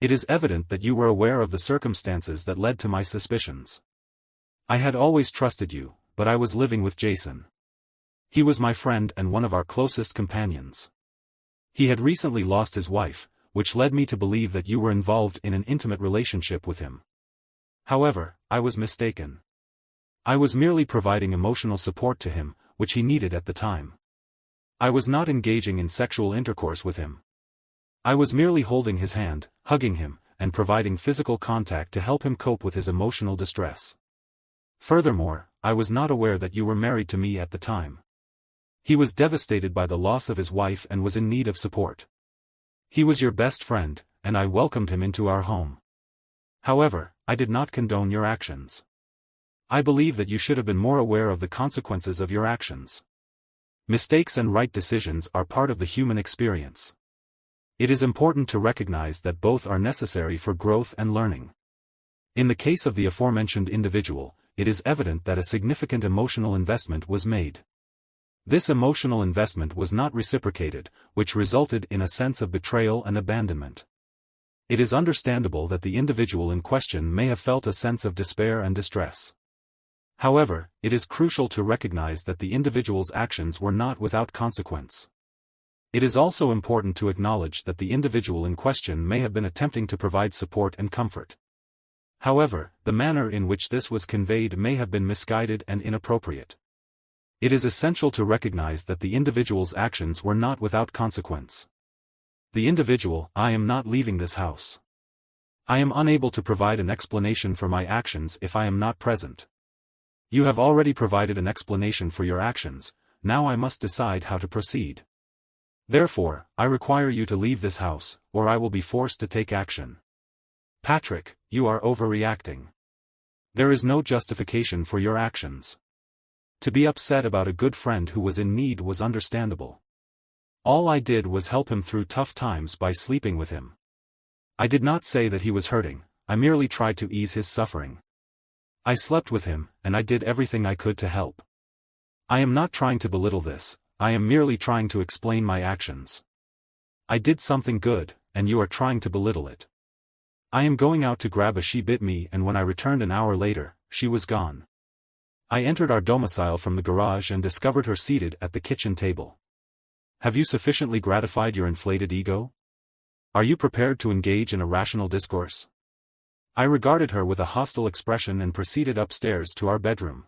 It is evident that you were aware of the circumstances that led to my suspicions. I had always trusted you, but I was living with Jason. He was my friend and one of our closest companions. He had recently lost his wife, which led me to believe that you were involved in an intimate relationship with him. However, I was mistaken. I was merely providing emotional support to him, which he needed at the time. I was not engaging in sexual intercourse with him. I was merely holding his hand, hugging him, and providing physical contact to help him cope with his emotional distress. Furthermore, I was not aware that you were married to me at the time. He was devastated by the loss of his wife and was in need of support. He was your best friend, and I welcomed him into our home. However, I did not condone your actions. I believe that you should have been more aware of the consequences of your actions. Mistakes and right decisions are part of the human experience. It is important to recognize that both are necessary for growth and learning. In the case of the aforementioned individual, it is evident that a significant emotional investment was made. This emotional investment was not reciprocated, which resulted in a sense of betrayal and abandonment. It is understandable that the individual in question may have felt a sense of despair and distress. However, it is crucial to recognize that the individual's actions were not without consequence. It is also important to acknowledge that the individual in question may have been attempting to provide support and comfort. However, the manner in which this was conveyed may have been misguided and inappropriate. It is essential to recognize that the individual's actions were not without consequence. The individual, I am not leaving this house. I am unable to provide an explanation for my actions if I am not present. You have already provided an explanation for your actions, now I must decide how to proceed. Therefore, I require you to leave this house, or I will be forced to take action. Patrick, you are overreacting. There is no justification for your actions. To be upset about a good friend who was in need was understandable. All I did was help him through tough times by sleeping with him. I did not say that he was hurting, I merely tried to ease his suffering. I slept with him, and I did everything I could to help. I am not trying to belittle this, I am merely trying to explain my actions. I did something good, and you are trying to belittle it. I am going out to grab a She Bit Me, and when I returned an hour later, she was gone. I entered our domicile from the garage and discovered her seated at the kitchen table. Have you sufficiently gratified your inflated ego? Are you prepared to engage in a rational discourse? I regarded her with a hostile expression and proceeded upstairs to our bedroom.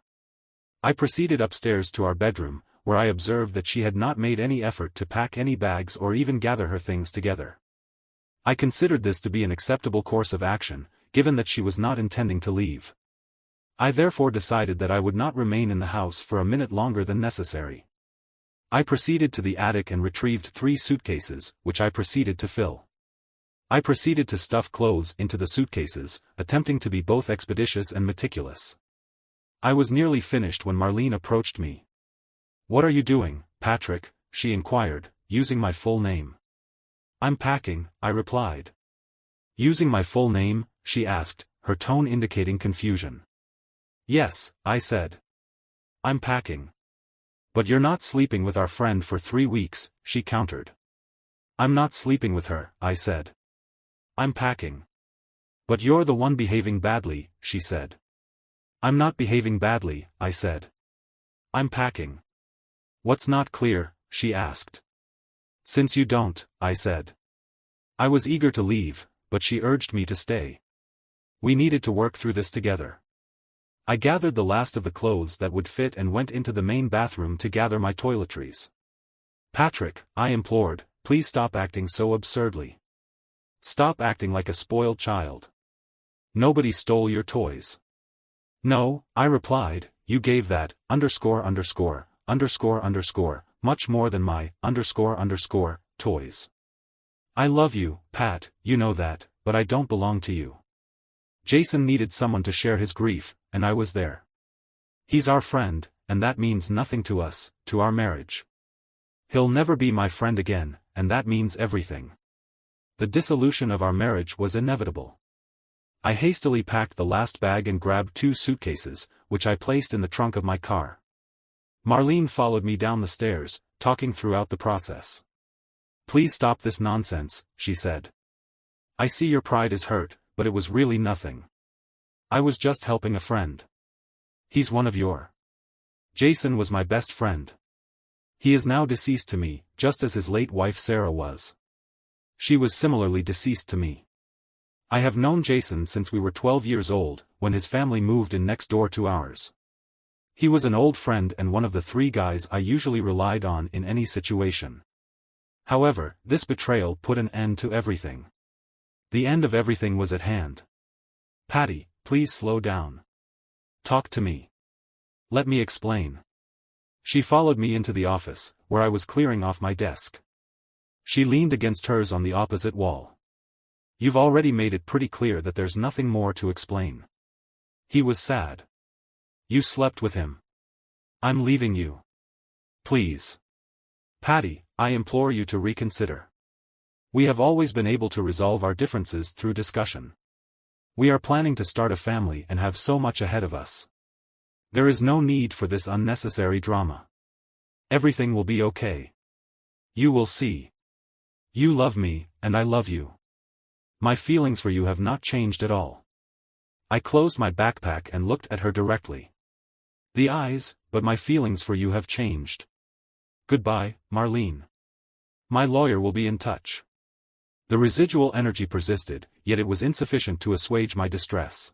Where I observed that she had not made any effort to pack any bags or even gather her things together. I considered this to be an acceptable course of action, given that she was not intending to leave. I therefore decided that I would not remain in the house for a minute longer than necessary. I proceeded to the attic and retrieved 3 suitcases, which I proceeded to fill. I proceeded to stuff clothes into the suitcases, attempting to be both expeditious and meticulous. I was nearly finished when Marlene approached me. "What are you doing, Patrick?" she inquired, using my full name. "I'm packing," I replied. "Using my full name?" she asked, her tone indicating confusion. "Yes," I said. "I'm packing." "But you're not sleeping with our friend for 3 weeks," she countered. "I'm not sleeping with her," I said. "I'm packing." "But you're the one behaving badly," she said. "I'm not behaving badly," I said. "I'm packing." "What's not clear?" she asked. "Since you don't," I said. I was eager to leave, but she urged me to stay. We needed to work through this together. I gathered the last of the clothes that would fit and went into the main bathroom to gather my toiletries. "Patrick," I implored, "please stop acting so absurdly. Stop acting like a spoiled child. Nobody stole your toys." "No," I replied, "you gave that, much more than my, toys. I love you, Pat, you know that, but I don't belong to you. Jason needed someone to share his grief, and I was there. He's our friend, and that means nothing to us, to our marriage. He'll never be my friend again, and that means everything. The dissolution of our marriage was inevitable." I hastily packed the last bag and grabbed 2 suitcases, which I placed in the trunk of my car. Marlene followed me down the stairs, talking throughout the process. "Please stop this nonsense," she said. I see your pride is hurt, but it was really nothing. I was just helping a friend. He's one of your. Jason was my best friend. He is now deceased to me, just as his late wife Sarah was. She was similarly deceased to me. I have known Jason since we were 12 years old, when his family moved in next door to ours. He was an old friend and one of the 3 guys I usually relied on in any situation. However, this betrayal put an end to everything. The end of everything was at hand. Patty, please slow down. Talk to me. Let me explain. She followed me into the office, where I was clearing off my desk. She leaned against hers on the opposite wall. You've already made it pretty clear that there's nothing more to explain. He was sad. You slept with him. I'm leaving you. Please. Patty, I implore you to reconsider. We have always been able to resolve our differences through discussion. We are planning to start a family and have so much ahead of us. There is no need for this unnecessary drama. Everything will be okay. You will see. You love me, and I love you. My feelings for you have not changed at all. I closed my backpack and looked at her directly. The eyes, but my feelings for you have changed. Goodbye, Marlene. My lawyer will be in touch. The residual energy persisted, yet it was insufficient to assuage my distress.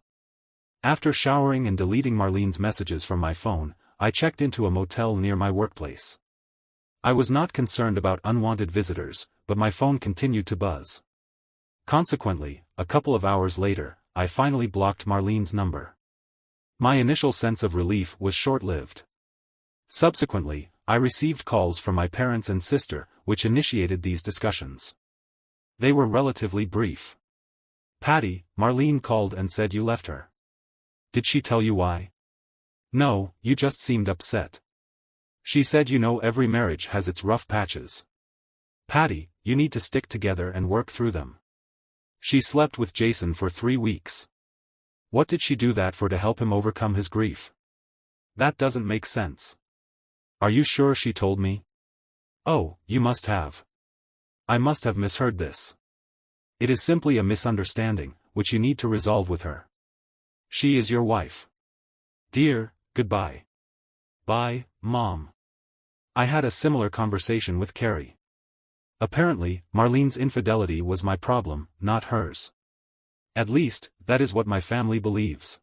After showering and deleting Marlene's messages from my phone, I checked into a motel near my workplace. I was not concerned about unwanted visitors, but my phone continued to buzz. Consequently, a couple of hours later, I finally blocked Marlene's number. My initial sense of relief was short-lived. Subsequently, I received calls from my parents and sister, which initiated these discussions. They were relatively brief. Patty, Marlene called and said you left her. Did she tell you why? No, you just seemed upset. She said you know every marriage has its rough patches. Patty, you need to stick together and work through them. She slept with Jason for 3 weeks. What did she do that for to help him overcome his grief? That doesn't make sense. Are you sure she told me? Oh, you must have. I must have misheard this. It is simply a misunderstanding, which you need to resolve with her. She is your wife. Dear, goodbye. Bye, Mom. I had a similar conversation with Carrie. Apparently, Marlene's infidelity was my problem, not hers. At least, that is what my family believes.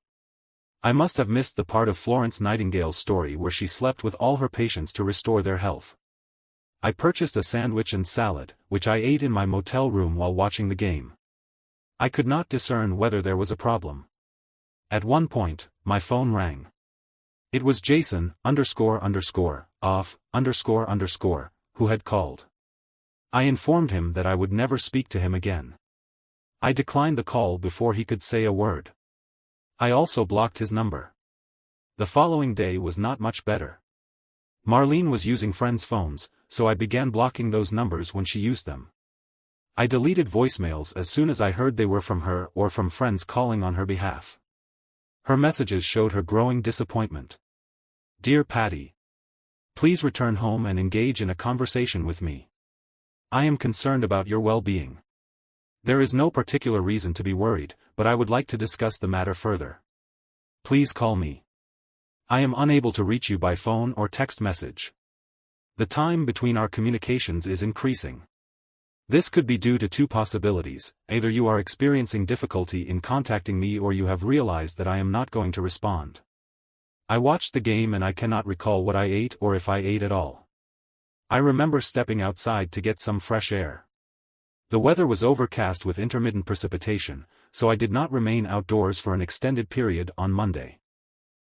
I must have missed the part of Florence Nightingale's story where she slept with all her patients to restore their health. I purchased a sandwich and salad, which I ate in my motel room while watching the game. I could not discern whether there was a problem. At one point, my phone rang. It was Jason, off, who had called. I informed him that I would never speak to him again. I declined the call before he could say a word. I also blocked his number. The following day was not much better. Marlene was using friends' phones, so I began blocking those numbers when she used them. I deleted voicemails as soon as I heard they were from her or from friends calling on her behalf. Her messages showed her growing disappointment. Dear Patty. Please return home and engage in a conversation with me. I am concerned about your well-being. There is no particular reason to be worried, but I would like to discuss the matter further. Please call me. I am unable to reach you by phone or text message. The time between our communications is increasing. This could be due to 2 possibilities: either you are experiencing difficulty in contacting me or you have realized that I am not going to respond. I watched the game and I cannot recall what I ate or if I ate at all. I remember stepping outside to get some fresh air. The weather was overcast with intermittent precipitation, so I did not remain outdoors for an extended period on Monday.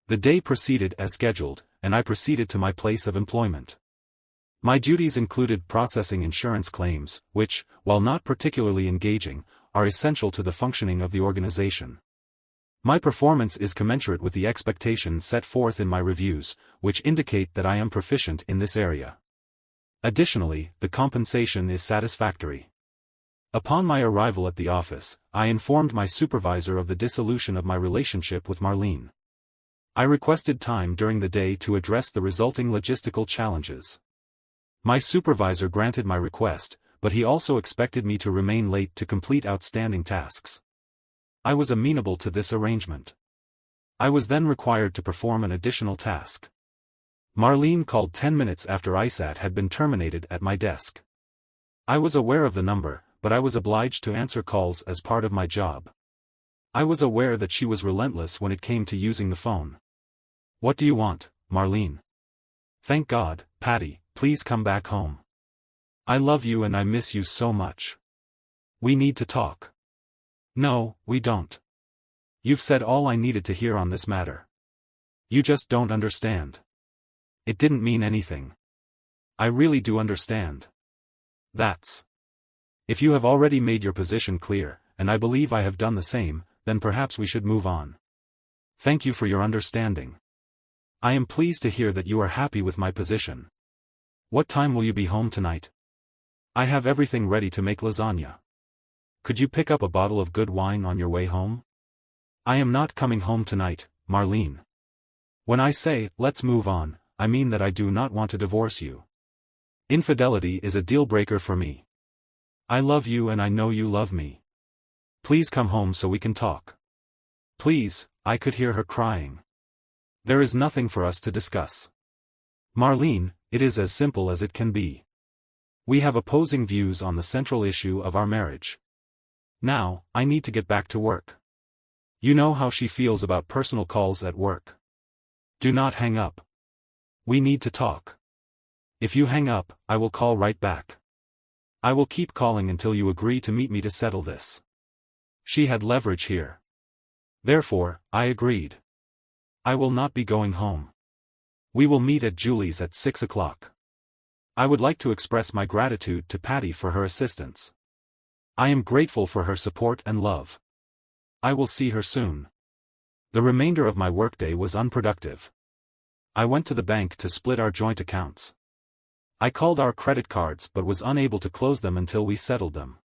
The day proceeded as scheduled, and I proceeded to my place of employment. My duties included processing insurance claims, which, while not particularly engaging, are essential to the functioning of the organization. My performance is commensurate with the expectations set forth in my reviews, which indicate that I am proficient in this area. Additionally, the compensation is satisfactory. Upon my arrival at the office, I informed my supervisor of the dissolution of my relationship with Marlene. I requested time during the day to address the resulting logistical challenges. My supervisor granted my request, but he also expected me to remain late to complete outstanding tasks. I was amenable to this arrangement. I was then required to perform an additional task. Marlene called 10 minutes after ISAT had been terminated at my desk. I was aware of the number, but I was obliged to answer calls as part of my job. I was aware that she was relentless when it came to using the phone. "What do you want, Marlene?" "Thank God, Patty, please come back home. I love you and I miss you so much. We need to talk." "No, we don't. You've said all I needed to hear on this matter. You just don't understand." "It didn't mean anything. I really do understand." "That's. If you have already made your position clear, and I believe I have done the same, then perhaps we should move on. Thank you for your understanding. I am pleased to hear that you are happy with my position. What time will you be home tonight?" "I have everything ready to make lasagna. Could you pick up a bottle of good wine on your way home?" "I am not coming home tonight, Marlene. When I say, let's move on, I mean that I do not want to divorce you. Infidelity is a deal-breaker for me. I love you and I know you love me. Please come home so we can talk." "Please," I could hear her crying. "There is nothing for us to discuss. Marlene, it is as simple as it can be. We have opposing views on the central issue of our marriage. Now, I need to get back to work. You know how she feels about personal calls at work. Do not hang up. We need to talk. If you hang up, I will call right back. I will keep calling until you agree to meet me to settle this." She had leverage here. Therefore, I agreed. "I will not be going home. We will meet at Julie's at 6 o'clock. I would like to express my gratitude to Patty for her assistance. I am grateful for her support and love. I will see her soon." The remainder of my workday was unproductive. I went to the bank to split our joint accounts. I called our credit cards but was unable to close them until we settled them.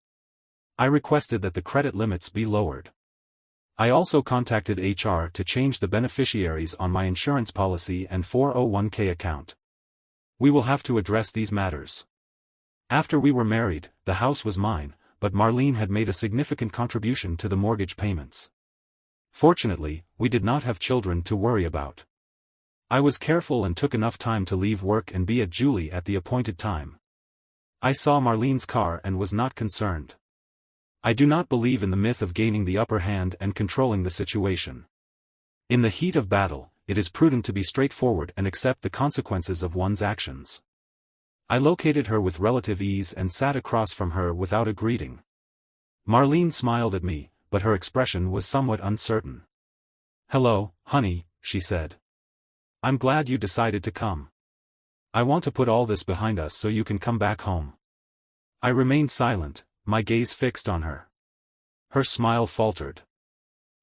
I requested that the credit limits be lowered. I also contacted HR to change the beneficiaries on my insurance policy and 401k account. We will have to address these matters. After we were married, the house was mine, but Marlene had made a significant contribution to the mortgage payments. Fortunately, we did not have children to worry about. I was careful and took enough time to leave work and be at Julie at the appointed time. I saw Marlene's car and was not concerned. I do not believe in the myth of gaining the upper hand and controlling the situation. In the heat of battle, it is prudent to be straightforward and accept the consequences of one's actions. I located her with relative ease and sat across from her without a greeting. Marlene smiled at me, but her expression was somewhat uncertain. "Hello, honey," she said. "I'm glad you decided to come. I want to put all this behind us so you can come back home." I remained silent, my gaze fixed on her. Her smile faltered.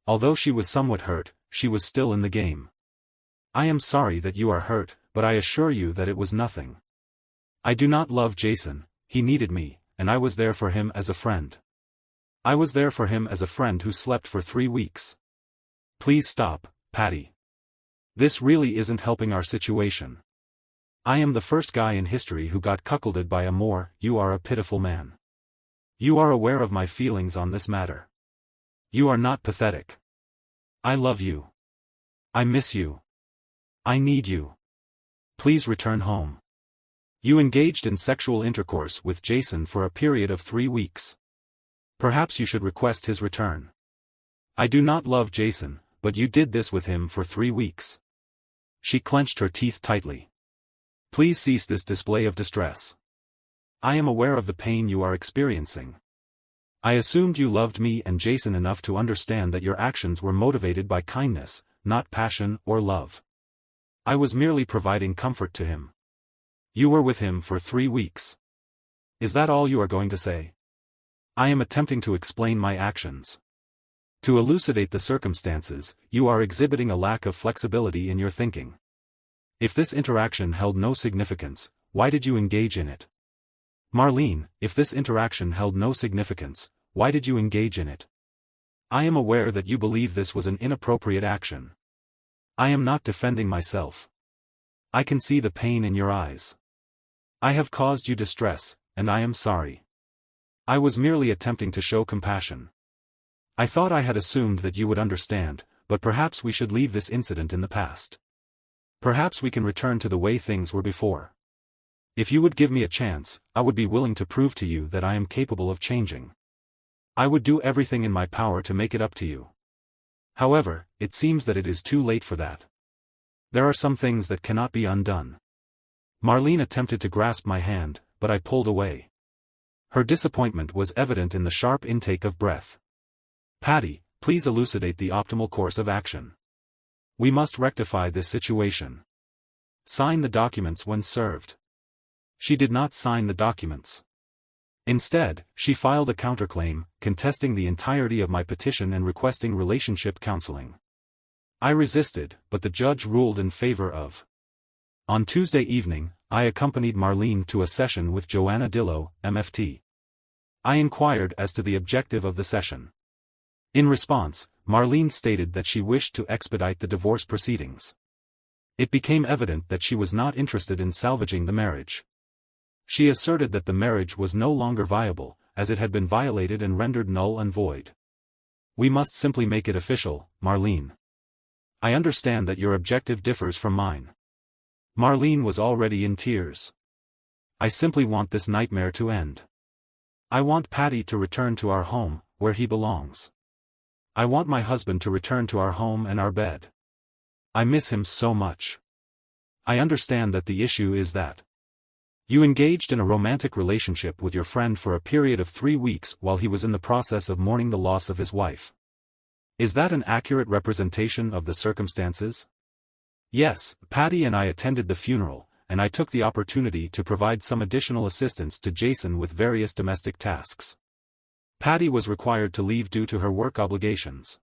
Although she was somewhat hurt, she was still in the game. "I am sorry that you are hurt, but I assure you that it was nothing. I do not love Jason, he needed me, and I was there for him as a friend. I was there for him as a friend who slept for 3 weeks. Please stop, Patty. This really isn't helping our situation. I am the first guy in history who got cuckolded by a Moor. You are a pitiful man. You are aware of my feelings on this matter. You are not pathetic. I love you. I miss you. I need you. Please return home. You engaged in sexual intercourse with Jason for a period of 3 weeks. Perhaps you should request his return. I do not love Jason, but you did this with him for 3 weeks. She clenched her teeth tightly. Please cease this display of distress. I am aware of the pain you are experiencing. I assumed you loved me and Jason enough to understand that your actions were motivated by kindness, not passion or love. I was merely providing comfort to him. You were with him for 3 weeks. Is that all you are going to say? I am attempting to explain my actions. To elucidate the circumstances, you are exhibiting a lack of flexibility in your thinking. If this interaction held no significance, why did you engage in it? Marlene, if this interaction held no significance, why did you engage in it? I am aware that you believe this was an inappropriate action. I am not defending myself. I can see the pain in your eyes. I have caused you distress, and I am sorry. I was merely attempting to show compassion. I thought I had assumed that you would understand, but perhaps we should leave this incident in the past. Perhaps we can return to the way things were before. If you would give me a chance, I would be willing to prove to you that I am capable of changing. I would do everything in my power to make it up to you. However, it seems that it is too late for that. There are some things that cannot be undone. Marlene attempted to grasp my hand, but I pulled away. Her disappointment was evident in the sharp intake of breath. Patty, please elucidate the optimal course of action. We must rectify this situation. Sign the documents when served. She did not sign the documents. Instead, she filed a counterclaim, contesting the entirety of my petition and requesting relationship counseling. I resisted, but the judge ruled in favor of. On Tuesday evening, I accompanied Marlene to a session with Joanna Dillow, MFT. I inquired as to the objective of the session. In response, Marlene stated that she wished to expedite the divorce proceedings. It became evident that she was not interested in salvaging the marriage. She asserted that the marriage was no longer viable, as it had been violated and rendered null and void. We must simply make it official, Marlene. I understand that your objective differs from mine. Marlene was already in tears. I simply want this nightmare to end. I want Patty to return to our home, where he belongs. I want my husband to return to our home and our bed. I miss him so much. I understand that the issue is that you engaged in a romantic relationship with your friend for a period of 3 weeks while he was in the process of mourning the loss of his wife. Is that an accurate representation of the circumstances? Yes, Patty and I attended the funeral, and I took the opportunity to provide some additional assistance to Jason with various domestic tasks. Patty was required to leave due to her work obligations.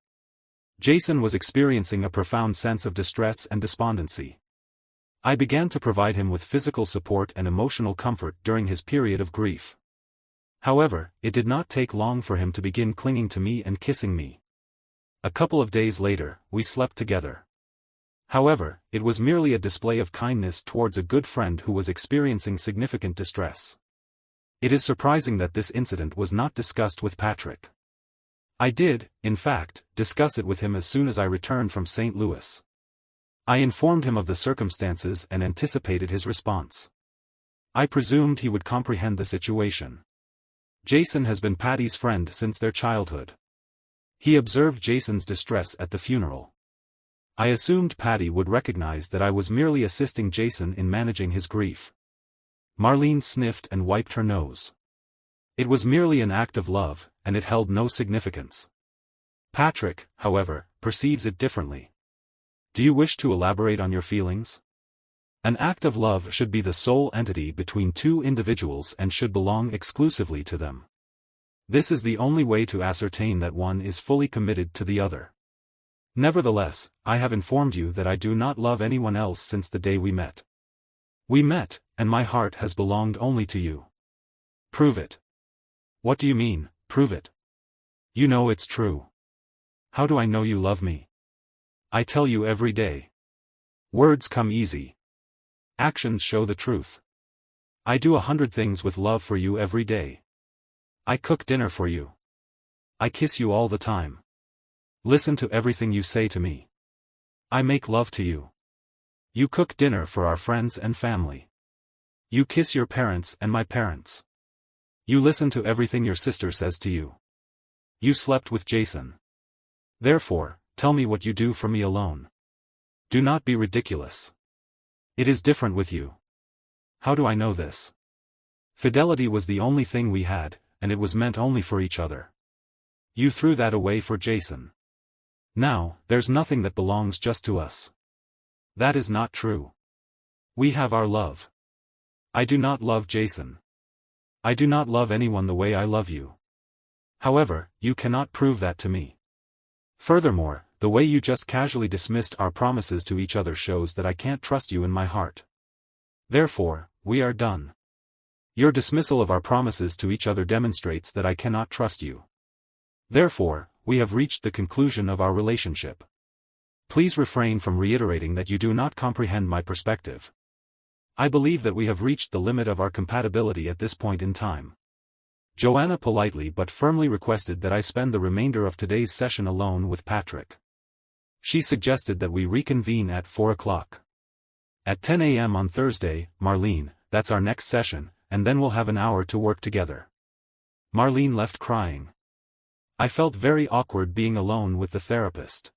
Jason was experiencing a profound sense of distress and despondency. I began to provide him with physical support and emotional comfort during his period of grief. However, it did not take long for him to begin clinging to me and kissing me. A couple of days later, we slept together. However, it was merely a display of kindness towards a good friend who was experiencing significant distress. It is surprising that this incident was not discussed with Patrick. I did, in fact, discuss it with him as soon as I returned from St. Louis. I informed him of the circumstances and anticipated his response. I presumed he would comprehend the situation. Jason has been Patty's friend since their childhood. He observed Jason's distress at the funeral. I assumed Patty would recognize that I was merely assisting Jason in managing his grief. Marlene sniffed and wiped her nose. It was merely an act of love, and it held no significance. Patrick, however, perceives it differently. Do you wish to elaborate on your feelings? An act of love should be the sole entity between two individuals and should belong exclusively to them. This is the only way to ascertain that one is fully committed to the other. Nevertheless, I have informed you that I do not love anyone else since the day we met. We met, and my heart has belonged only to you. Prove it. What do you mean, prove it? You know it's true. How do I know you love me? I tell you every day. Words come easy. Actions show the truth. I do 100 things with love for you every day. I cook dinner for you. I kiss you all the time. Listen to everything you say to me. I make love to you. You cook dinner for our friends and family. You kiss your parents and my parents. You listen to everything your sister says to you. You slept with Jason. Therefore, tell me what you do for me alone. Do not be ridiculous. It is different with you. How do I know this? Fidelity was the only thing we had, and it was meant only for each other. You threw that away for Jason. Now, there's nothing that belongs just to us. That is not true. We have our love. I do not love Jason. I do not love anyone the way I love you. However, you cannot prove that to me. Furthermore, the way you just casually dismissed our promises to each other shows that I can't trust you in my heart. Therefore, we are done. Your dismissal of our promises to each other demonstrates that I cannot trust you. Therefore, we have reached the conclusion of our relationship. Please refrain from reiterating that you do not comprehend my perspective. I believe that we have reached the limit of our compatibility at this point in time. Joanna politely but firmly requested that I spend the remainder of today's session alone with Patrick. She suggested that we reconvene at 4 o'clock. At 10 a.m. on Thursday, Marlene, that's our next session, and then we'll have an hour to work together. Marlene left crying. I felt very awkward being alone with the therapist.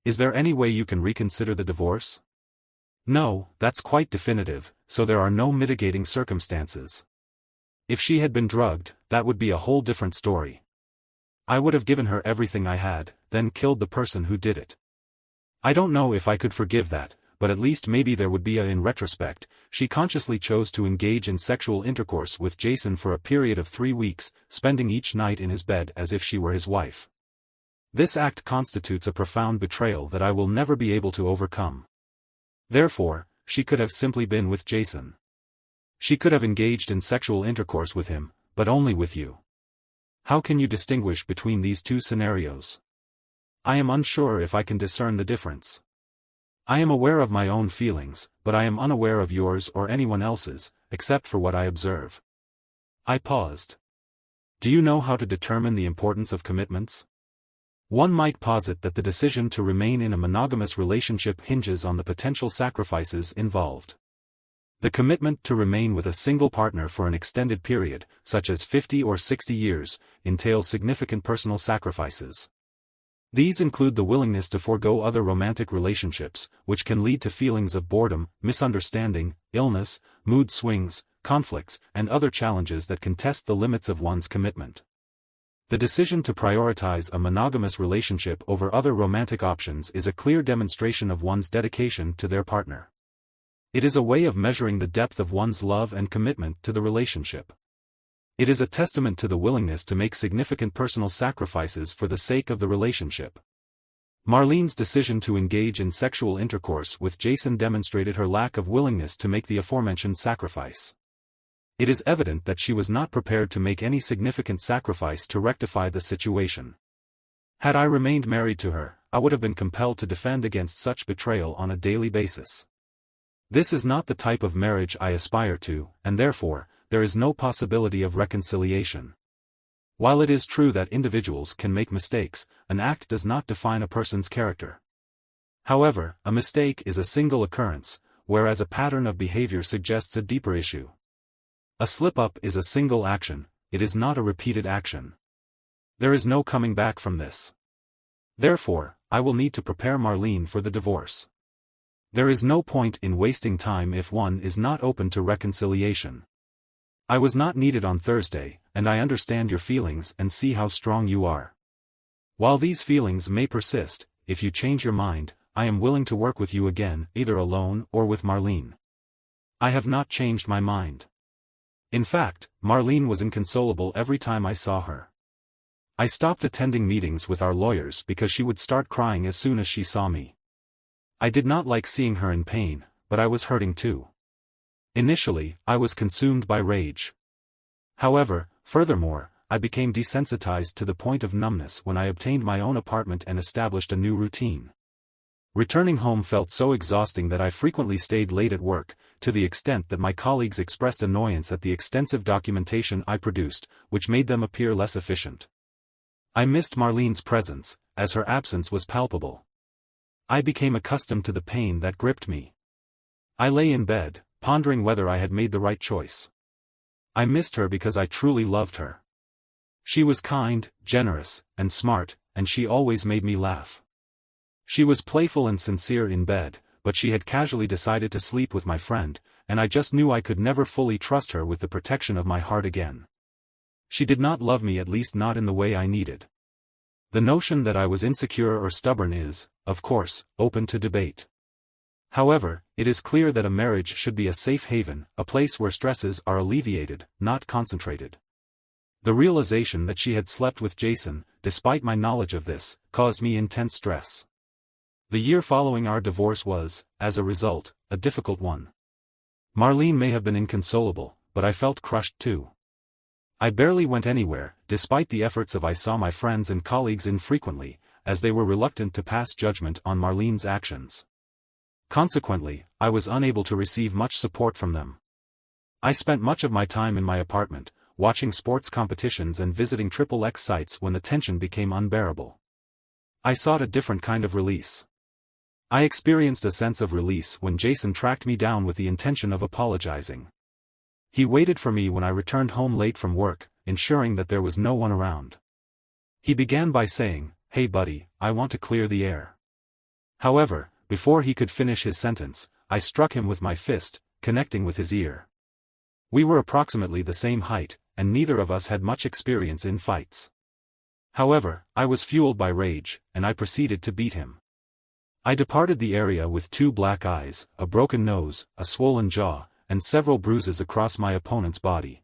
Is there any way you can reconsider the divorce? No, that's quite definitive, so there are no mitigating circumstances. If she had been drugged, that would be a whole different story. I would have given her everything I had, then killed the person who did it. I don't know if I could forgive that, but at least maybe there would be in retrospect. She consciously chose to engage in sexual intercourse with Jason for a period of 3 weeks, spending each night in his bed as if she were his wife. This act constitutes a profound betrayal that I will never be able to overcome. Therefore, she could have simply been with Jason. She could have engaged in sexual intercourse with him, but only with you. How can you distinguish between these two scenarios? I am unsure if I can discern the difference. I am aware of my own feelings, but I am unaware of yours or anyone else's, except for what I observe. I paused. Do you know how to determine the importance of commitments? One might posit that the decision to remain in a monogamous relationship hinges on the potential sacrifices involved. The commitment to remain with a single partner for an extended period, such as 50 or 60 years, entails significant personal sacrifices. These include the willingness to forego other romantic relationships, which can lead to feelings of boredom, misunderstanding, illness, mood swings, conflicts, and other challenges that can test the limits of one's commitment. The decision to prioritize a monogamous relationship over other romantic options is a clear demonstration of one's dedication to their partner. It is a way of measuring the depth of one's love and commitment to the relationship. It is a testament to the willingness to make significant personal sacrifices for the sake of the relationship. Marlene's decision to engage in sexual intercourse with Jason demonstrated her lack of willingness to make the aforementioned sacrifice. It is evident that she was not prepared to make any significant sacrifice to rectify the situation. Had I remained married to her, I would have been compelled to defend against such betrayal on a daily basis. This is not the type of marriage I aspire to, and therefore, there is no possibility of reconciliation. While it is true that individuals can make mistakes, an act does not define a person's character. However, a mistake is a single occurrence, whereas a pattern of behavior suggests a deeper issue. A slip-up is a single action, it is not a repeated action. There is no coming back from this. Therefore, I will need to prepare Marlene for the divorce. There is no point in wasting time if one is not open to reconciliation. I was not needed on Thursday, and I understand your feelings and see how strong you are. While these feelings may persist, if you change your mind, I am willing to work with you again, either alone or with Marlene. I have not changed my mind. In fact, Marlene was inconsolable every time I saw her. I stopped attending meetings with our lawyers because she would start crying as soon as she saw me. I did not like seeing her in pain, but I was hurting too. Initially, I was consumed by rage. However, furthermore, I became desensitized to the point of numbness when I obtained my own apartment and established a new routine. Returning home felt so exhausting that I frequently stayed late at work, to the extent that my colleagues expressed annoyance at the extensive documentation I produced, which made them appear less efficient. I missed Marlene's presence, as her absence was palpable. I became accustomed to the pain that gripped me. I lay in bed, pondering whether I had made the right choice. I missed her because I truly loved her. She was kind, generous, and smart, and she always made me laugh. She was playful and sincere in bed, but she had casually decided to sleep with my friend, and I just knew I could never fully trust her with the protection of my heart again. She did not love me, at least not in the way I needed. The notion that I was insecure or stubborn is, of course, open to debate. However, it is clear that a marriage should be a safe haven, a place where stresses are alleviated, not concentrated. The realization that she had slept with Jason, despite my knowledge of this, caused me intense stress. The year following our divorce was, as a result, a difficult one. Marlene may have been inconsolable, but I felt crushed too. I barely went anywhere, despite the efforts of I saw my friends and colleagues infrequently, as they were reluctant to pass judgment on Marlene's actions. Consequently, I was unable to receive much support from them. I spent much of my time in my apartment, watching sports competitions and visiting XXX sites when the tension became unbearable. I sought a different kind of release. I experienced a sense of release when Jason tracked me down with the intention of apologizing. He waited for me when I returned home late from work, ensuring that there was no one around. He began by saying, "Hey buddy, I want to clear the air." However, before he could finish his sentence, I struck him with my fist, connecting with his ear. We were approximately the same height, and neither of us had much experience in fights. However, I was fueled by rage, and I proceeded to beat him. I departed the area with 2 black eyes, a broken nose, a swollen jaw, and several bruises across my opponent's body.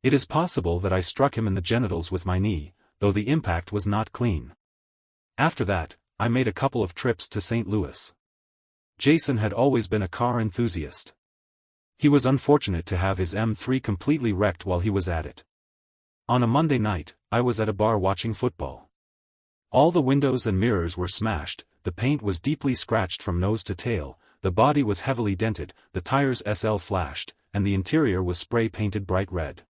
It is possible that I struck him in the genitals with my knee, though the impact was not clean. After that, I made a couple of trips to St. Louis. Jason had always been a car enthusiast. He was unfortunate to have his M3 completely wrecked while he was at it. On a Monday night, I was at a bar watching football. All the windows and mirrors were smashed, the paint was deeply scratched from nose to tail, the body was heavily dented, the tires SL flashed, and the interior was spray-painted bright red.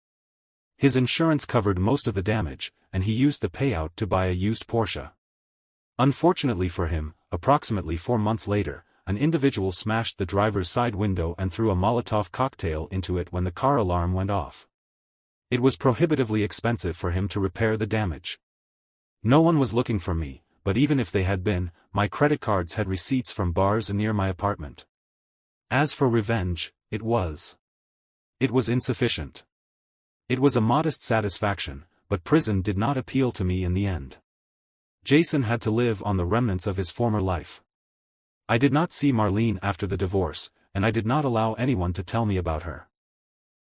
His insurance covered most of the damage, and he used the payout to buy a used Porsche. Unfortunately for him, approximately 4 months later, an individual smashed the driver's side window and threw a Molotov cocktail into it when the car alarm went off. It was prohibitively expensive for him to repair the damage. No one was looking for me, but even if they had been, my credit cards had receipts from bars near my apartment. As for revenge, it was insufficient. It was a modest satisfaction, but prison did not appeal to me in the end. Jason had to live on the remnants of his former life. I did not see Marlene after the divorce, and I did not allow anyone to tell me about her.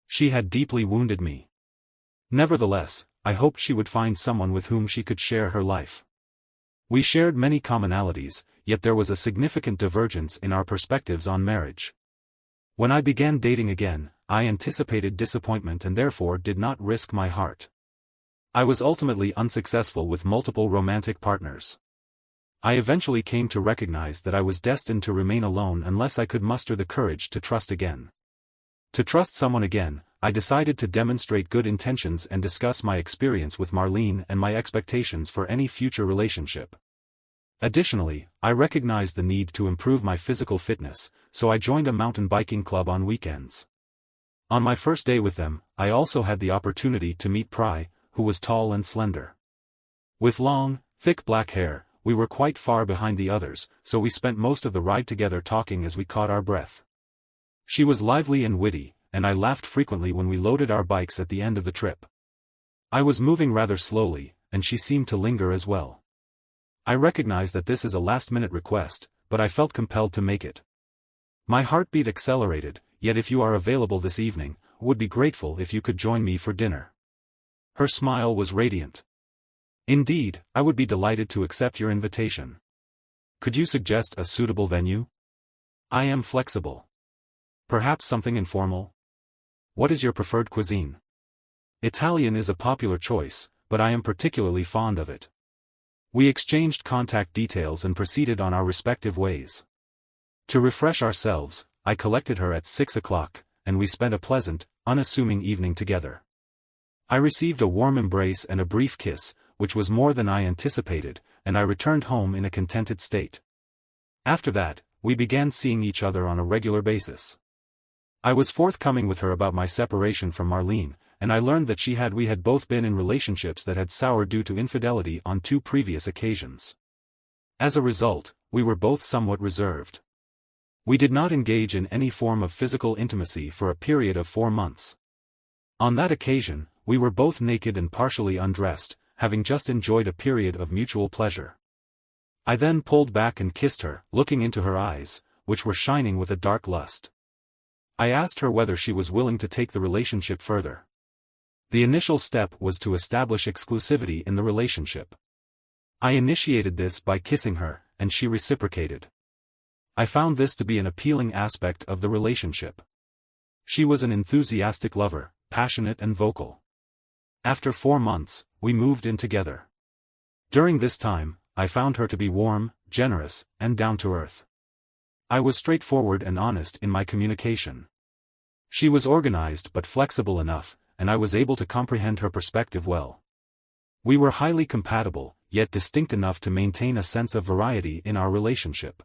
She had deeply wounded me. Nevertheless, I hoped she would find someone with whom she could share her life. We shared many commonalities, yet there was a significant divergence in our perspectives on marriage. When I began dating again, I anticipated disappointment and therefore did not risk my heart. I was ultimately unsuccessful with multiple romantic partners. I eventually came to recognize that I was destined to remain alone unless I could muster the courage to trust again. To trust someone again, I decided to demonstrate good intentions and discuss my experience with Marlene and my expectations for any future relationship. Additionally, I recognized the need to improve my physical fitness, so I joined a mountain biking club on weekends. On my first day with them, I also had the opportunity to meet Pry, who was tall and slender. With long, thick black hair, we were quite far behind the others, so we spent most of the ride together talking as we caught our breath. She was lively and witty, and I laughed frequently when we loaded our bikes at the end of the trip. I was moving rather slowly, and she seemed to linger as well. I recognize that this is a last-minute request, but I felt compelled to make it. My heartbeat accelerated, yet if you are available this evening, would be grateful if you could join me for dinner. Her smile was radiant. Indeed, I would be delighted to accept your invitation. Could you suggest a suitable venue? I am flexible. Perhaps something informal? What is your preferred cuisine? Italian is a popular choice, but I am particularly fond of it. We exchanged contact details and proceeded on our respective ways. To refresh ourselves, I collected her at 6 o'clock, and we spent a pleasant, unassuming evening together. I received a warm embrace and a brief kiss, which was more than I anticipated, and I returned home in a contented state. After that, we began seeing each other on a regular basis. I was forthcoming with her about my separation from Marlene, and I learned that we had both been in relationships that had soured due to infidelity on 2 previous occasions. As a result, we were both somewhat reserved. We did not engage in any form of physical intimacy for a period of 4 months. On that occasion, we were both naked and partially undressed, having just enjoyed a period of mutual pleasure. I then pulled back and kissed her, looking into her eyes, which were shining with a dark lust. I asked her whether she was willing to take the relationship further. The initial step was to establish exclusivity in the relationship. I initiated this by kissing her, and she reciprocated. I found this to be an appealing aspect of the relationship. She was an enthusiastic lover, passionate and vocal. After 4 months, we moved in together. During this time, I found her to be warm, generous, and down to earth. I was straightforward and honest in my communication. She was organized but flexible enough, and I was able to comprehend her perspective well. We were highly compatible, yet distinct enough to maintain a sense of variety in our relationship.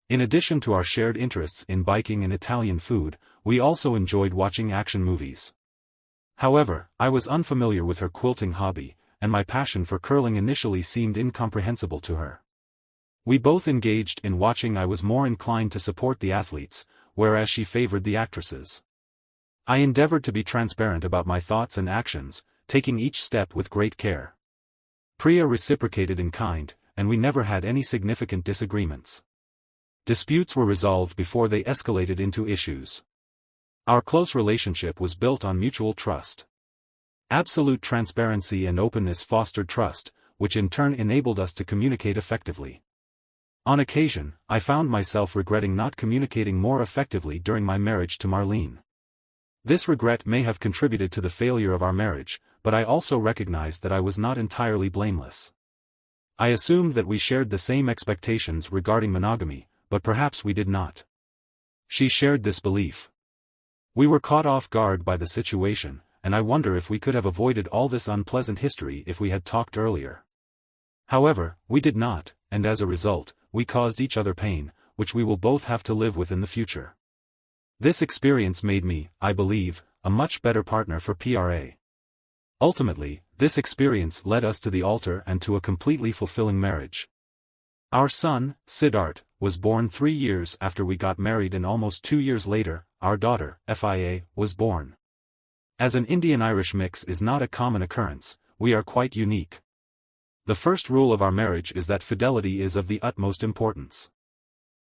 In addition to our shared interests in biking and Italian food, we also enjoyed watching action movies. However, I was unfamiliar with her quilting hobby, and my passion for curling initially seemed incomprehensible to her. We both engaged in watching. I was more inclined to support the athletes, whereas she favored the actresses. I endeavored to be transparent about my thoughts and actions, taking each step with great care. Priya reciprocated in kind, and we never had any significant disagreements. Disputes were resolved before they escalated into issues. Our close relationship was built on mutual trust. Absolute transparency and openness fostered trust, which in turn enabled us to communicate effectively. On occasion, I found myself regretting not communicating more effectively during my marriage to Marlene. This regret may have contributed to the failure of our marriage, but I also recognized that I was not entirely blameless. I assumed that we shared the same expectations regarding monogamy, but perhaps we did not. She shared this belief. We were caught off guard by the situation, and I wonder if we could have avoided all this unpleasant history if we had talked earlier. However, we did not, and as a result, we caused each other pain, which we will both have to live with in the future. This experience made me, I believe, a much better partner for PRA. Ultimately, this experience led us to the altar and to a completely fulfilling marriage. Our son, Siddharth, was born 3 years after we got married, and almost 2 years later, our daughter, Fia, was born. As an Indian-Irish mix is not a common occurrence, we are quite unique. The first rule of our marriage is that fidelity is of the utmost importance.